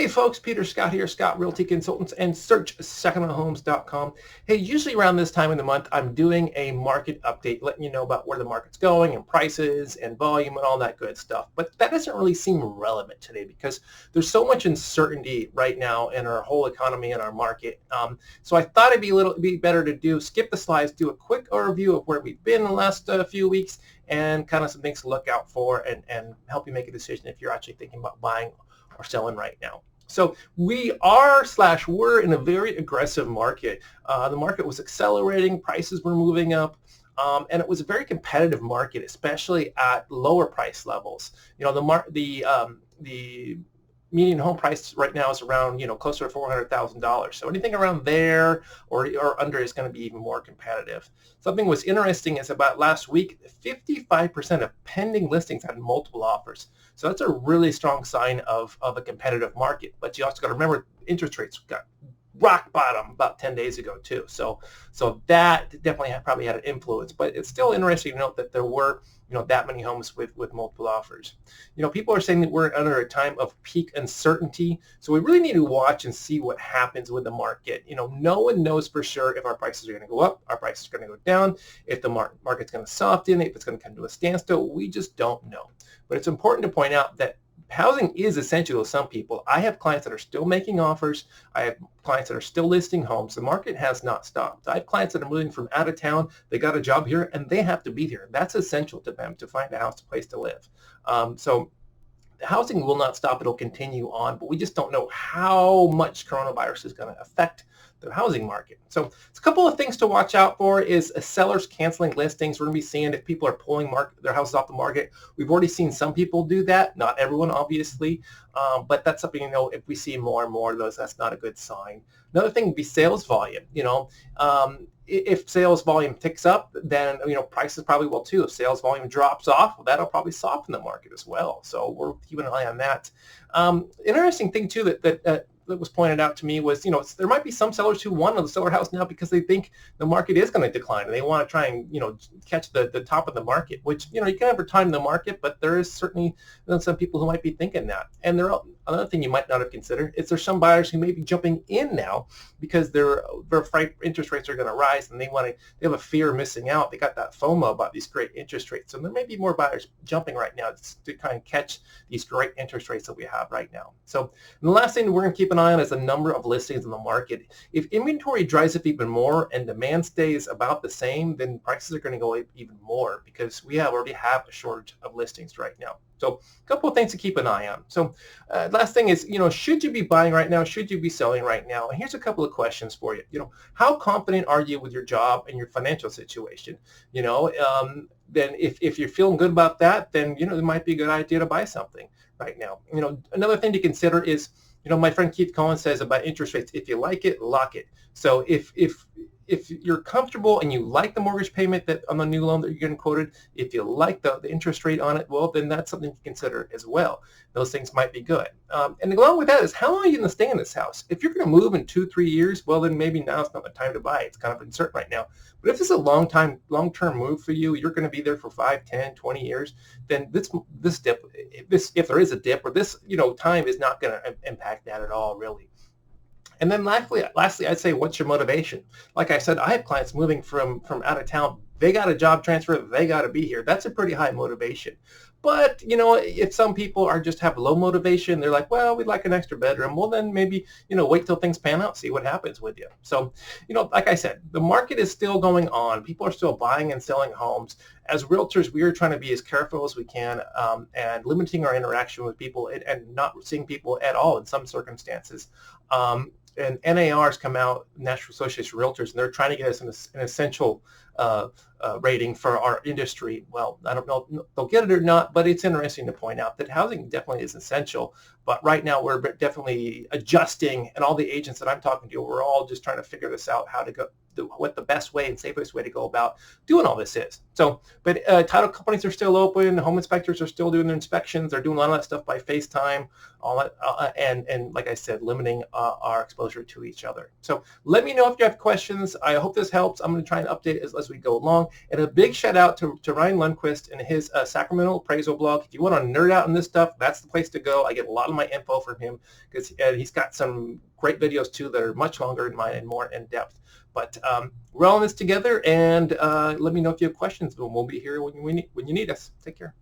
Hey folks, Peter Scott here, Scott Realty Consultants, and search secondhomes.com. Hey, usually around this time of the month, I'm doing a market update, letting you know about where the market's going and prices and volume and all that good stuff. But that doesn't really seem relevant today because there's so much uncertainty right now in our whole economy and our market. So I thought it'd be better to skip the slides, do a quick overview of where we've been in the last few weeks, and kind of some things to look out for and help you make a decision if you're actually thinking about buying or selling right now. So we're in a very aggressive market. The market was accelerating, prices were moving up, and it was a very competitive market, especially at lower price levels. You know, the median home price right now is around, closer to $400,000. So anything around there or under is going to be even more competitive. Something was interesting is about last week, 55% of pending listings had multiple offers. So that's a really strong sign of a competitive market. But you also got to remember interest rates got rock bottom about 10 days ago too. So that definitely probably had an influence. But it's still interesting to note that there were that many homes with multiple offers. People are saying that we're under a time of peak uncertainty. So we really need to watch and see what happens with the market. No one knows for sure if our prices are going to go up, our prices are going to go down, if the market's going to soften, if it's going to come to a standstill. We just don't know. But it's important to point out that housing is essential to some people. I have clients that are still making offers. I have clients that are still listing homes. The market has not stopped. I have clients that are moving from out of town. They got a job here and they have to be here. That's essential to them to find a house, a place to live. So housing will not stop. It'll continue on, but we just don't know how much coronavirus is going to affect the housing market. So it's a couple of things to watch out for is sellers canceling listings. We're going to be seeing if people are pulling their houses off the market. We've already seen some people do that, not everyone obviously, but that's something, if we see more and more of those, that's not a good sign. Another thing would be sales volume. If sales volume ticks up, then prices probably will too. If sales volume drops off, well, that'll probably soften the market as well. So we're keeping an eye on that. Interesting thing too that was pointed out to me was, there might be some sellers who want to sell their house now because they think the market is going to decline and they want to try and, catch the top of the market, which, you can never time the market, but there is certainly some people who might be thinking that. And another thing you might not have considered is there's some buyers who may be jumping in now because they're afraid interest rates are going to rise and they have a fear of missing out. They got that FOMO about these great interest rates. So there may be more buyers jumping right now to try and catch these great interest rates that we have right now. So the last thing we're going to keep an eye on is the number of listings in the market. If inventory dries up even more and demand stays about the same, then prices are going to go up even more because we already have a shortage of listings right now. So a couple of things to keep an eye on. So last thing is, should you be buying right now? Should you be selling right now? And here's a couple of questions for you. How confident are you with your job and your financial situation? Then if you're feeling good about that, then, it might be a good idea to buy something right now. Another thing to consider is, my friend Keith Cohen says about interest rates, if you like it, lock it. So if you're comfortable and you like the mortgage payment that on the new loan that you're getting quoted, if you like the interest rate on it, well, then that's something to consider as well. Those things might be good. And along with that is, how long are you going to stay in this house? If you're going to move in 2-3 years, well, then maybe now's not the time to buy. It's kind of uncertain right now. But if this is a long-term move for you, you're going to be there for 5, 10, 20 years, then this dip, if there is a dip, or this time is not going to impact that at all, really. And then lastly, I'd say, what's your motivation? Like I said, I have clients moving from out of town. They got a job transfer. They got to be here. That's a pretty high motivation. But, if some people have low motivation, they're like, well, we'd like an extra bedroom. Well, then maybe, wait till things pan out, see what happens with you. So, like I said, the market is still going on. People are still buying and selling homes. As realtors, we are trying to be as careful as we can and limiting our interaction with people and not seeing people at all in some circumstances. And NAR's come out, National Association of Realtors, and they're trying to get us an essential rating for our industry. Well, I don't know if they'll get it or not, but it's interesting to point out that housing definitely is essential. But right now we're definitely adjusting, and all the agents that I'm talking to, we're all just trying to figure this out, how to go, what the best way and safest way to go about doing all this is. So, but title companies are still open, home inspectors are still doing their inspections, they're doing a lot of that stuff by FaceTime, all that, and like I said, limiting our exposure to each other. So let me know if you have questions. I hope this helps. I'm going to try and update as as we go along. And a big shout out to Ryan Lundquist and his Sacramento appraisal blog. If you want to nerd out on this stuff, that's the place to go. I get a lot of my info from him because he's got some great videos too that are much longer than mine and more in depth. But we're all in this together, and let me know if you have questions. We'll be here when you need us. Take care.